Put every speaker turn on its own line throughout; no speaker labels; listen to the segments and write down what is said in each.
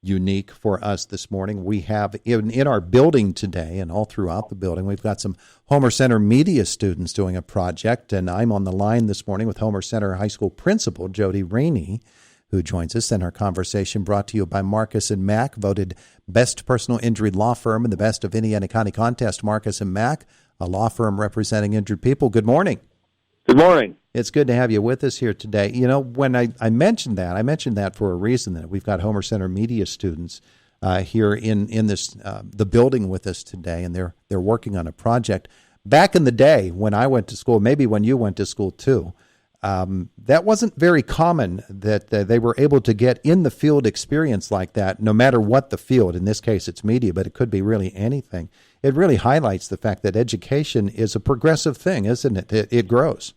unique for us this morning. We have in our building today and all throughout the building, we've got some Homer Center media students doing a project, and I'm on the line this morning with Homer Center High School Principal Jody Rainey, who joins us in our conversation brought to you by Marcus & Mack, voted Best Personal Injury Law Firm in the Best of Indiana County Contest. Marcus & Mack, a law firm representing injured people. Good morning.
Good morning.
It's good to have you with us here today. You know, when I mentioned that for a reason, that we've got Homer Center media students here in this the building with us today, and they're working on a project. Back in the day when I went to school, maybe when you went to school too, that wasn't very common that they were able to get in the field experience like that, no matter what the field. In this case, it's media, but it could be really anything. It really highlights the fact that education is a progressive thing, isn't it? It grows.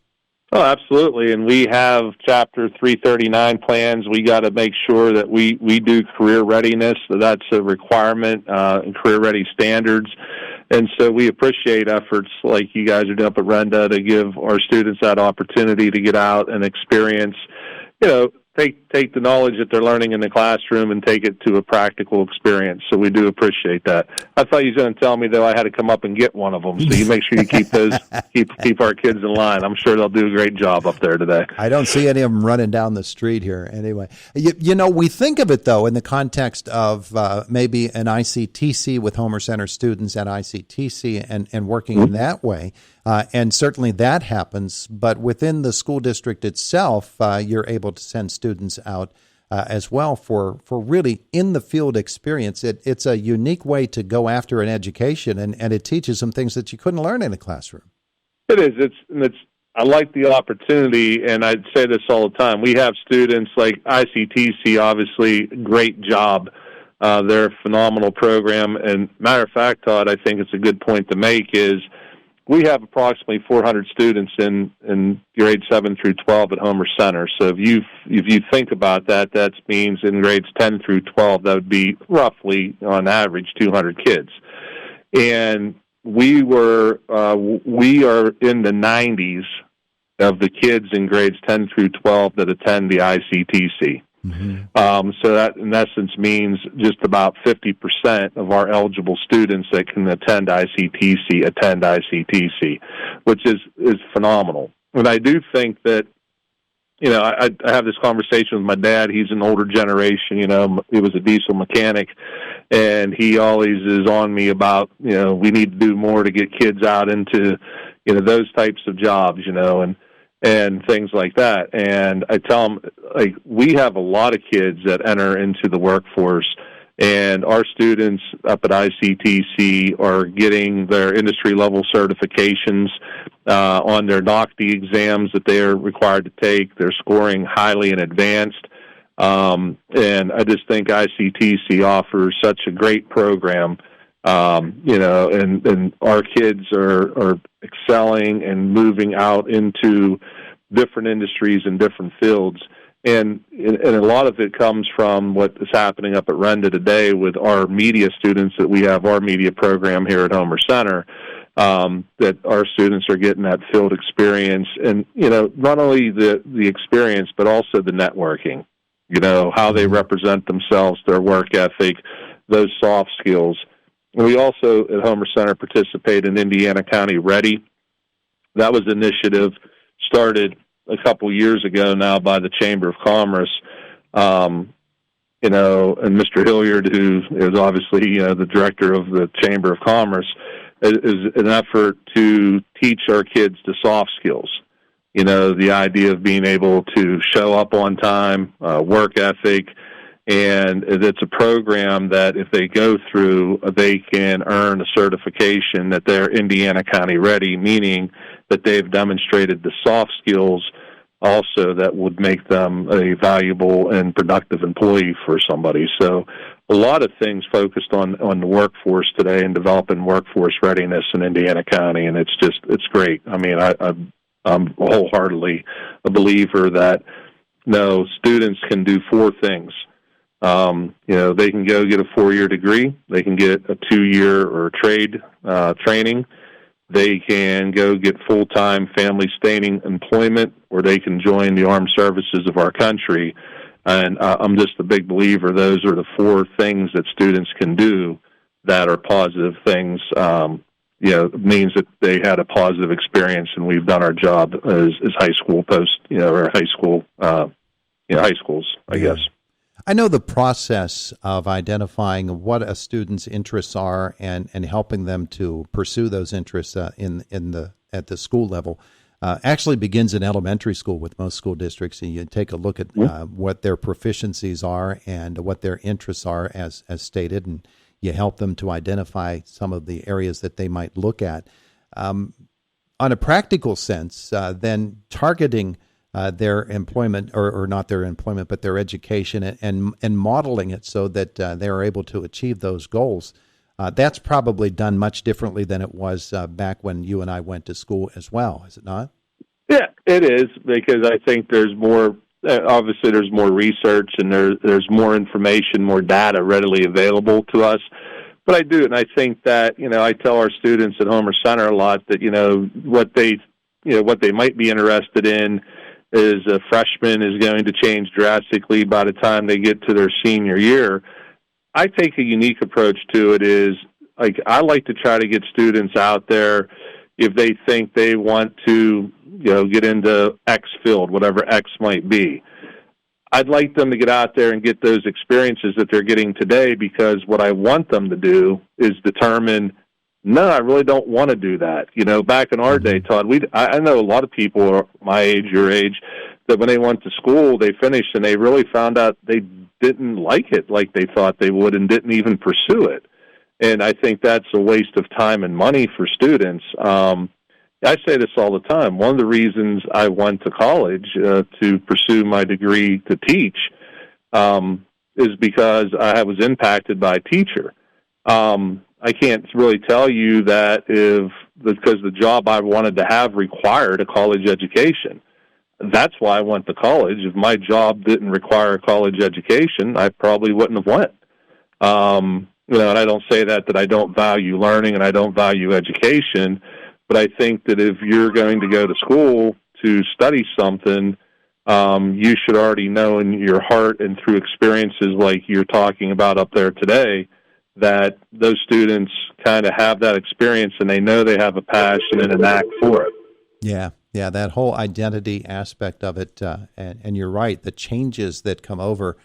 Oh, absolutely. And we have Chapter 339 plans. We got to make sure that we do career readiness. That's a requirement, and career ready standards. And so we appreciate efforts like you guys are doing up at Renda to give our students that opportunity to get out and experience, take the knowledge that they're learning in the classroom and take it to a practical experience. So we do appreciate that. I thought you were going to tell me, though, I had to come up and get one of them. So you make sure you keep those, keep our kids in line. I'm sure they'll do a great job up there today.
I don't see any of them running down the street here anyway. We think of it, though, in the context of maybe an ICTC with Homer Center students at ICTC and working in that way. And certainly that happens, but within the school district itself, you're able to send students out as well for really in-the-field experience. It's a unique way to go after an education, and it teaches them things that you couldn't learn in a classroom.
It is. I like the opportunity, and I'd say this all the time. We have students like ICTC, obviously, great job. They're a phenomenal program, and matter of fact, Todd, I think it's a good point to make is we have approximately 400 students in grades 7 through 12 at Homer Center. So if you think about that, that means in grades 10 through 12, that would be roughly, on average, 200 kids. And we are in the 90s of the kids in grades 10 through 12 that attend the ICTC. Mm-hmm. So that, in essence, means just about 50% of our eligible students that can attend ICTC, which is phenomenal. And I do think that, I have this conversation with my dad. He's an older generation, he was a diesel mechanic, and he always is on me about, we need to do more to get kids out into, those types of jobs, and things like that. And I tell them, we have a lot of kids that enter into the workforce, and our students up at ICTC are getting their industry-level certifications on their NOCTI exams that they are required to take. They're scoring highly in advanced. And I just think ICTC offers such a great program, and our kids are excelling and moving out into different industries and different fields. And a lot of it comes from what is happening up at Renda today with our media students that we have our media program here at Homer Center, that our students are getting that field experience and, not only the experience, but also the networking, how they represent themselves, their work ethic, those soft skills. And we also at Homer Center participate in Indiana County Ready. That was an initiative started a couple years ago now by the Chamber of Commerce, and Mr. Hilliard, who is obviously the director of the Chamber of Commerce, is an effort to teach our kids the soft skills. The idea of being able to show up on time, work ethic, and it's a program that if they go through, they can earn a certification that they're Indiana County Ready, meaning that they've demonstrated the soft skills also that would make them a valuable and productive employee for somebody. So a lot of things focused on the workforce today and developing workforce readiness in Indiana County, and it's great. I mean, I'm wholeheartedly a believer that, students can do 4 things. They can go get a 4-year degree. They can get a 2-year or trade training. They can go get full-time family-sustaining employment, or they can join the armed services of our country. And I'm just a big believer those are the four things that students can do that are positive things. Means that they had a positive experience, and we've done our job as high school or high school, high schools, I guess.
I know the process of identifying what a student's interests are and helping them to pursue those interests at the school level actually begins in elementary school with most school districts. And you take a look at what their proficiencies are and what their interests are as stated, and you help them to identify some of the areas that they might look at. On a practical sense, then targeting their employment, or not their employment, but their education, and modeling it so that they are able to achieve those goals. That's probably done much differently than it was back when you and I went to school as well, is it not?
Yeah, it is, because I think there's more. Obviously, there's more research and there's more information, more data readily available to us. But I do, and I think that I tell our students at Homer Center a lot that what they might be interested in is a freshman is going to change drastically by the time they get to their senior year. I take a unique approach to it. Is I like to try to get students out there if they think they want to get into X field, whatever X might be. I'd like them to get out there and get those experiences that they're getting today, because what I want them to do is determine, no, I really don't want to do that. Back in our day, Todd, I know a lot of people my age, your age, that when they went to school, they finished and they really found out they didn't like it like they thought they would and didn't even pursue it. And I think that's a waste of time and money for students. I say this all the time. One of the reasons I went to college to pursue my degree to teach is because I was impacted by a teacher. I can't really tell you that because the job I wanted to have required a college education. That's why I went to college. If my job didn't require a college education, I probably wouldn't have went. And I don't say that I don't value learning and I don't value education. But I think that if you're going to go to school to study something, you should already know in your heart and through experiences like you're talking about up there today, that those students kind of have that experience and they know they have a passion and a knack for it.
Yeah, that whole identity aspect of it, and you're right, the changes that come over